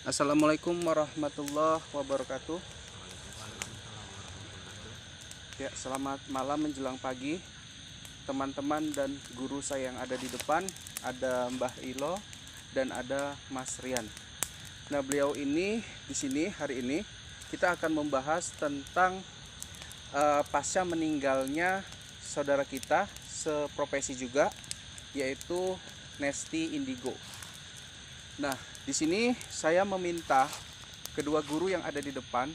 Assalamualaikum warahmatullahi wabarakatuh. Ya, selamat malam menjelang pagi, teman-teman dan guru saya yang ada di depan. Ada Mbah Ilo dan ada Mas Rian. Nah, beliau ini di sini hari ini kita akan membahas tentang pasca meninggalnya saudara kita seprofesi juga, yaitu Nesti Indigo. Nah, di sini saya meminta kedua guru yang ada di depan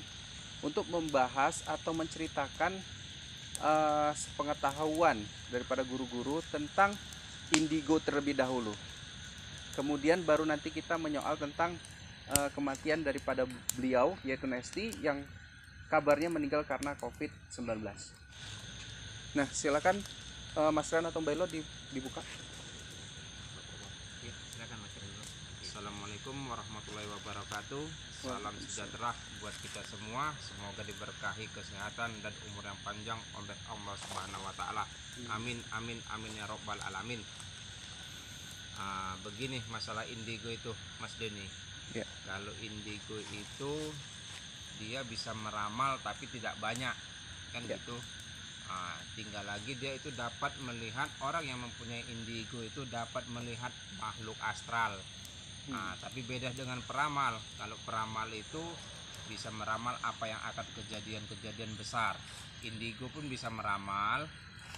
untuk membahas atau menceritakan pengetahuan daripada guru-guru tentang indigo terlebih dahulu. Kemudian baru nanti kita menyoal tentang kematian daripada beliau, yaitu Nesti, yang kabarnya meninggal karena COVID-19. Nah, silakan Mas Ran atau Mbak Ilo dibuka. Ya, silakan Mas Ridho. Assalamualaikum warahmatullahi wabarakatuh. Salam sejahtera buat kita semua. Semoga diberkahi kesehatan dan umur yang panjang oleh Allah Subhanahu wa taala. Amin amin amin ya robbal alamin. Begini masalah indigo itu, Mas Denny. Ya. Kalau indigo itu dia bisa meramal tapi tidak banyak, kan Ya. gitu. Tinggal lagi dia itu dapat melihat, orang yang mempunyai indigo itu dapat melihat makhluk astral. Tapi beda dengan peramal. Kalau peramal itu bisa meramal apa yang akan kejadian-kejadian besar. Indigo pun bisa meramal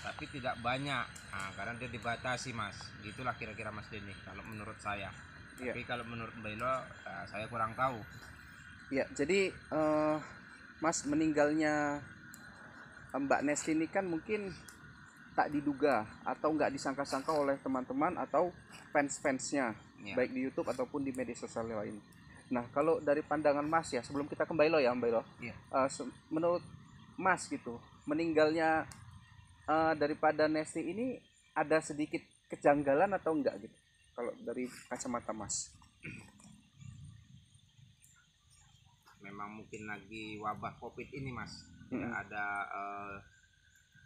tapi tidak banyak, karena dia dibatasi, Mas. Gitulah kira-kira Mas Denny kalau menurut saya. Ya. Tapi kalau menurut Belo, saya kurang tahu. Ya, jadi Mas, meninggalnya Mbak Nesti ini kan mungkin tak diduga atau nggak disangka-sangka oleh teman-teman atau fans-fansnya, Ya. baik di YouTube ataupun di media sosial lain. Nah, kalau dari pandangan Mas ya, sebelum kita kembali lo ya Mbak Ilo, Ya. menurut Mas gitu, meninggalnya daripada Nesti ini ada sedikit kejanggalan atau enggak gitu? Kalau dari kacamata Mas. Memang mungkin lagi wabah COVID ini, Mas. Tidak ada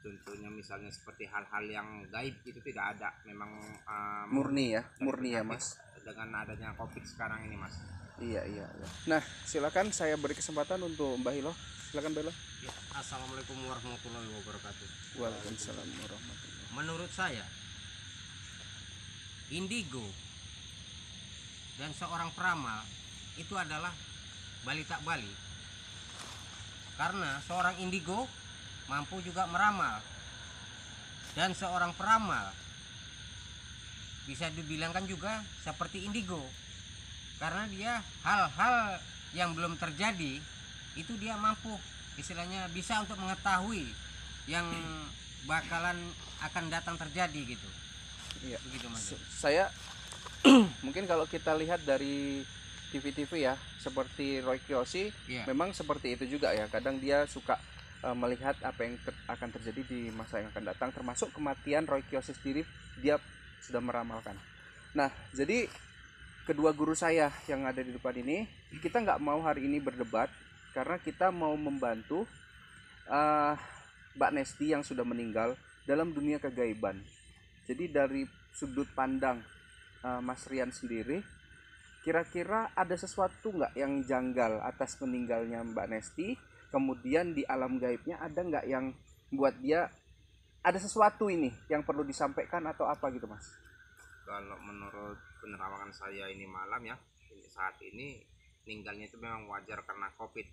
contohnya misalnya seperti hal-hal yang gaib itu tidak ada. Memang Murni ya Mas. Dengan adanya COVID sekarang ini, Mas. Iya. Nah, silakan saya beri kesempatan untuk Mbak Hilo. Silakan Mbak Hilo. Ya, Assalamualaikum warahmatullahi wabarakatuh. Waalaikumsalam warahmatullahi. Menurut saya, indigo dan seorang peramal itu adalah bali tak bali. Karena seorang indigo mampu juga meramal, dan seorang peramal bisa dibilangkan juga seperti indigo, karena dia hal-hal yang belum terjadi itu dia mampu, istilahnya bisa untuk mengetahui yang bakalan akan datang terjadi gitu. Iya. Begitu Mas. Saya mungkin kalau kita lihat dari TV-TV ya, seperti Roy Kiyoshi, Iya. memang seperti itu juga ya. Kadang dia suka melihat apa yang akan terjadi di masa yang akan datang, termasuk kematian Roy Kiyoshi sendiri, dia sudah meramalkan. Nah, jadi kedua guru saya yang ada di depan ini, kita nggak mau hari ini berdebat karena kita mau membantu Mbak Nesti yang sudah meninggal dalam dunia kegaiban. Jadi dari sudut pandang Mas Rian sendiri, kira-kira ada sesuatu nggak yang janggal atas meninggalnya Mbak Nesti? Kemudian di alam gaibnya ada nggak yang buat dia ada sesuatu ini yang perlu disampaikan atau apa gitu, Mas? Kalau menurut penerawangan saya ini malam ya, saat ini meninggalnya itu memang wajar karena COVID.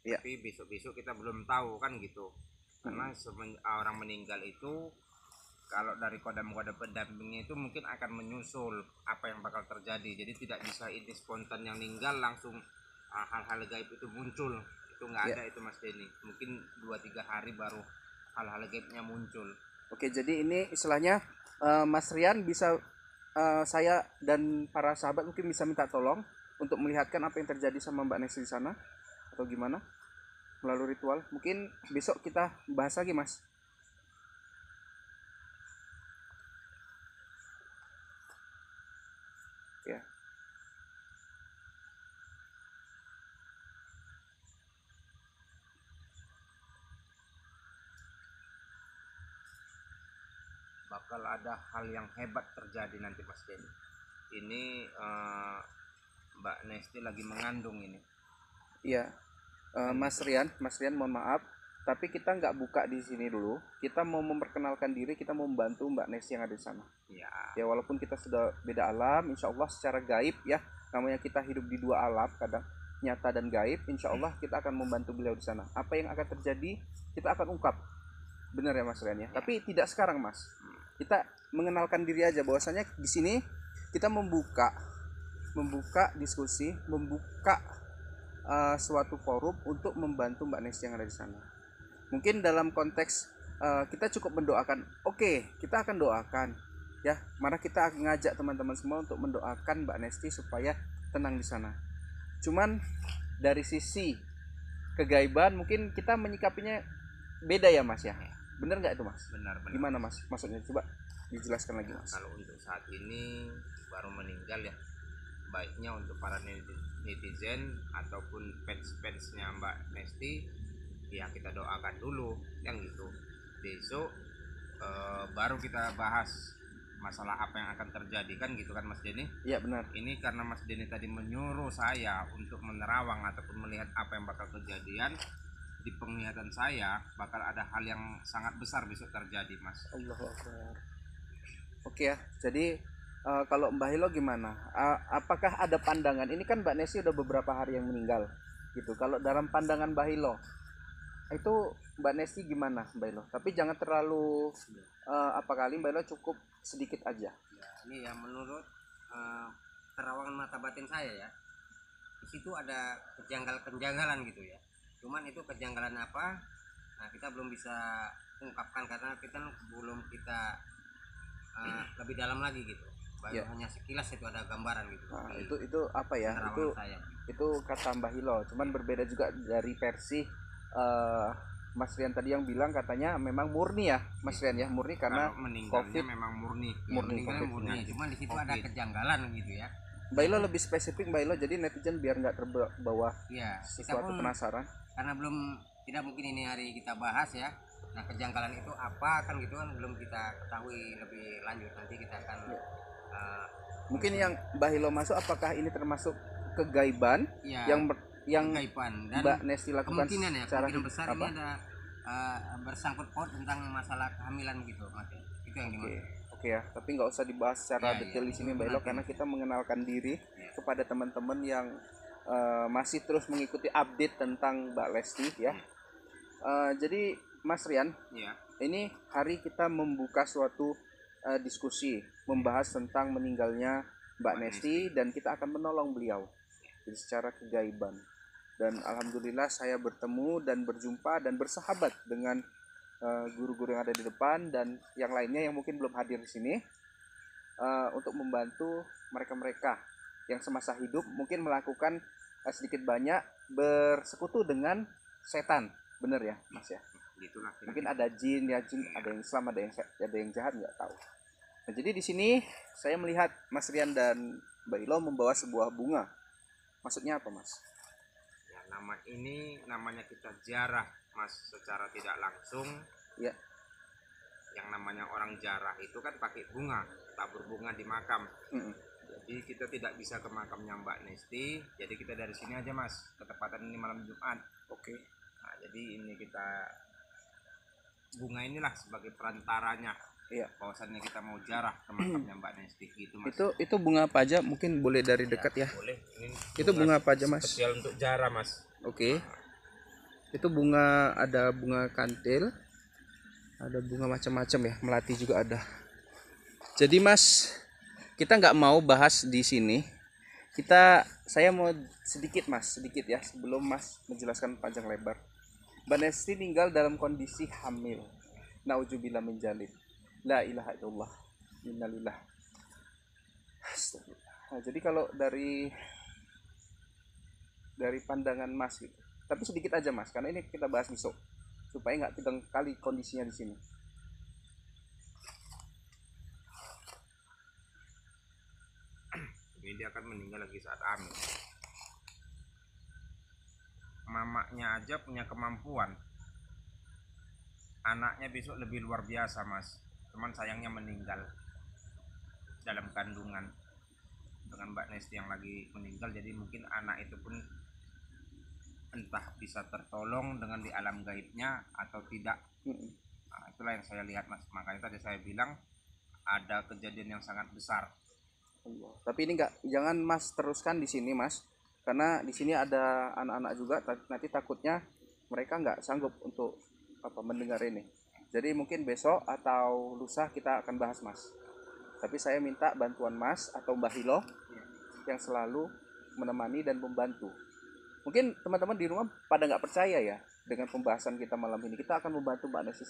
Ya. Tapi besok-besok kita belum tahu kan gitu. Karena orang meninggal itu kalau dari kodam-kodam pendampingnya itu mungkin akan menyusul apa yang bakal terjadi. Jadi tidak bisa ini spontan yang meninggal langsung hal-hal gaib itu muncul. Itu nggak ada itu Mas Denny. Mungkin 2-3 hari baru hal-hal gaibnya muncul. Oke, jadi ini istilahnya Mas Rian bisa saya dan para sahabat mungkin bisa minta tolong untuk melihatkan apa yang terjadi sama Mbak Nesti di sana atau gimana melalui ritual. Mungkin besok kita bahas lagi, Mas. Ya. Bakal ada hal yang hebat terjadi nanti Mas Denny. Ini Mbak Nesti lagi mengandung ini. Iya. Mas Rian, mohon maaf, tapi kita nggak buka di sini dulu. Kita mau memperkenalkan diri, kita mau membantu Mbak Nesti yang ada di sana. Ya, Ya walaupun kita sudah beda alam, insya Allah secara gaib ya, namanya kita hidup di dua alam, kadang nyata dan gaib, insya Allah kita akan membantu beliau di sana. Apa yang akan terjadi, kita akan ungkap. Benar ya Mas Rian ya. Tapi tidak sekarang Mas. Kita mengenalkan diri aja bahwasanya di sini kita membuka diskusi, membuka suatu forum untuk membantu Mbak Nesti yang ada di sana. Mungkin dalam konteks kita cukup mendoakan. Oke, kita akan doakan ya. Mari kita ngajak teman-teman semua untuk mendoakan Mbak Nesti supaya tenang di sana. Cuman dari sisi kegaiban mungkin kita menyikapinya beda ya Mas ya. Bener nggak itu Mas? benar. Gimana Mas? Maksudnya coba dijelaskan lagi Mas. Kalau untuk saat ini baru meninggal ya, baiknya untuk para netizen ataupun fans-fansnya Mbak Nesti, ya kita doakan dulu yang gitu. Besok baru kita bahas masalah apa yang akan terjadi, kan gitu kan Mas Denny? Iya benar. Ini karena Mas Denny tadi menyuruh saya untuk menerawang ataupun melihat apa yang bakal kejadian. Di penglihatan saya bakal ada hal yang sangat besar besok terjadi Mas. Allahu Akbar. Oke ya, jadi kalau Mbak Hilo gimana? Apakah ada pandangan? Ini kan Mbak Nesti udah beberapa hari yang meninggal, gitu. Kalau dalam pandangan Mbak Hilo, itu Mbak Nesti gimana Mbak Hilo? Tapi jangan terlalu apa kali Mbak Hilo, cukup sedikit aja. Ya, ini yang menurut terawangan mata batin saya ya, di situ ada kejanggalan gitu ya. Cuman itu kejanggalan apa? Nah kita belum bisa ungkapkan karena kita belum lebih dalam lagi gitu. Baru hanya sekilas itu ada gambaran gitu. Nah, itu apa ya? Saya. Itu kata Mbak Hilo. Cuman berbeda juga dari versi Mas Rian tadi yang bilang katanya memang murni ya Mas Rian ya, murni karena kalau meninggalnya COVID. memang murni. Meninggalnya Murni. Cuman di situ ada kejanggalan gitu ya. Mbak Hilo lebih spesifik Mbak Hilo, jadi netizen biar nggak terbawa Iya. sesuatu penasaran. Karena tidak mungkin ini hari kita bahas ya. Nah kejanggalan itu apa kan gitu kan belum kita ketahui lebih lanjut, nanti kita akan Mungkin yang Mbak Hilo masuk, apakah ini termasuk kegaiban ya, yang kegaiban dan Mbak Nesti lakukan kemungkinan ya, secara kemungkinan besar apa? ini ada bersangkut paut tentang masalah kehamilan gitu Mas. Itu yang dimaksud. Oke ya, tapi nggak usah dibahas secara detail di sini Mbak Hilo, karena kita mengenalkan diri kepada teman-teman yang masih terus mengikuti update tentang Mbak Lesti ya. Jadi Mas Rian, ini hari kita membuka suatu diskusi membahas tentang meninggalnya Mbak Nesti, dan kita akan menolong beliau jadi secara kegaiban. Dan alhamdulillah saya bertemu dan berjumpa dan bersahabat dengan guru-guru yang ada di depan dan yang lainnya yang mungkin belum hadir di sini, untuk membantu mereka-mereka yang semasa hidup mungkin melakukan sedikit banyak bersekutu dengan setan. Bener ya Mas ya? Gitulah, mungkin ada jin ya, ada yang Islam, ada yang jahat, nggak tahu. Nah, jadi di sini saya melihat Mas Rian dan Mbak Ilo membawa sebuah bunga. Maksudnya apa Mas? Ya, nama ini namanya kita jarah Mas, secara tidak langsung ya. Yang namanya orang jarah itu kan pakai bunga, tabur bunga di makam. Jadi kita tidak bisa ke makamnya Mbak Nesti, jadi kita dari sini aja Mas, ketepatan ini malam Jumat. Oke. Nah, jadi ini kita bunga inilah sebagai perantaranya. Iya. Bahwasannya kita mau jarah ke makamnya Mbak Nesti gitu Mas. Itu bunga apa aja? Mungkin boleh dari dekat ya. Boleh. Ini itu bunga apa aja Mas? Spesial untuk jarah Mas. Oke. Itu bunga, ada bunga kantil, ada bunga macam-macam ya, melati juga ada. Jadi Mas, kita nggak mau bahas di sini. Saya mau sedikit Mas, sedikit ya, sebelum Mas menjelaskan panjang lebar. Mbak Nesti meninggal dalam kondisi hamil. Nauzubillah min dzalik. La ilaha illallah. Innalillah. Astagfirullah. Nah, jadi kalau dari pandangan Mas gitu. Tapi sedikit aja Mas, karena ini kita bahas besok supaya nggak tegang kali kondisinya di sini. Ini dia akan meninggal lagi saat hamil. Mamaknya aja punya kemampuan, anaknya besok lebih luar biasa Mas. Cuman sayangnya meninggal dalam kandungan. dengan Mbak Nesti yang lagi meninggal, jadi mungkin anak itu pun entah bisa tertolong dengan di alam gaibnya atau tidak. Nah, itulah yang saya lihat Mas, makanya tadi saya bilang ada kejadian yang sangat besar. Allah. Tapi ini enggak, jangan Mas teruskan di sini Mas, karena di sini ada anak-anak juga, nanti takutnya mereka nggak sanggup untuk mendengar ini. Jadi mungkin besok atau lusa kita akan bahas Mas. Tapi saya minta bantuan Mas atau Mbah Hilo yang selalu menemani dan membantu. Mungkin teman-teman di rumah pada nggak percaya ya dengan pembahasan kita malam ini. Kita akan membantu Mbak Nesti.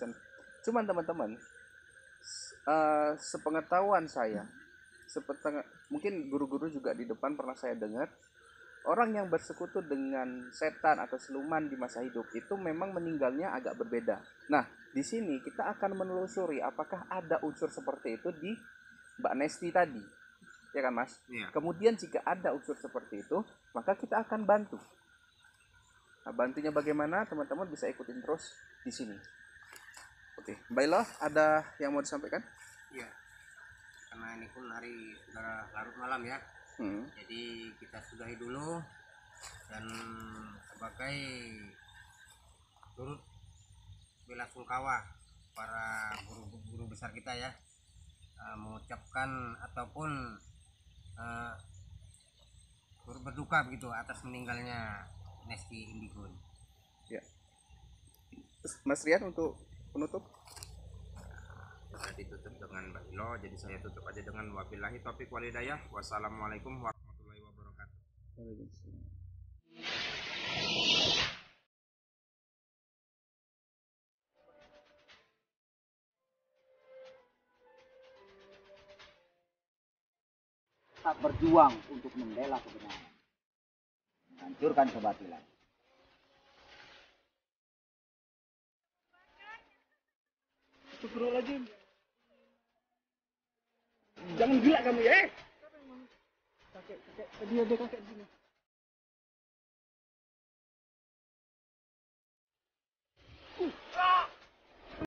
Cuman teman-teman, sepengetahuan saya, mungkin guru-guru juga di depan pernah saya dengar, orang yang bersekutu dengan setan atau siluman di masa hidup itu memang meninggalnya agak berbeda. Nah, di sini kita akan menelusuri apakah ada unsur seperti itu di Mbak Nesti tadi. Ya kan Mas? Iya. Kemudian jika ada unsur seperti itu, maka kita akan bantu. Nah, bantunya bagaimana? Teman-teman bisa ikutin terus di sini. Oke, Mbak Ilo, ada yang mau disampaikan? Iya. Karena ini pun hari sudah larut malam ya. Jadi kita sudahi dulu, dan sebagai turut bela sungkawa para guru besar kita ya, mengucapkan ataupun turut berduka begitu atas meninggalnya Nesti Indigo. Ya. Mas Rian untuk penutup. Sudah ditutup dengan Mbak Ilo, jadi saya tutup aja dengan wabillahi taufiq walhidayah. Wassalamualaikum warahmatullahi wabarakatuh. Tak berjuang untuk membela kebenaran, hancurkan kebatilan. Astagfirullahaladzim. Jangan gila kamu ya. Kakek, dia kakek sini.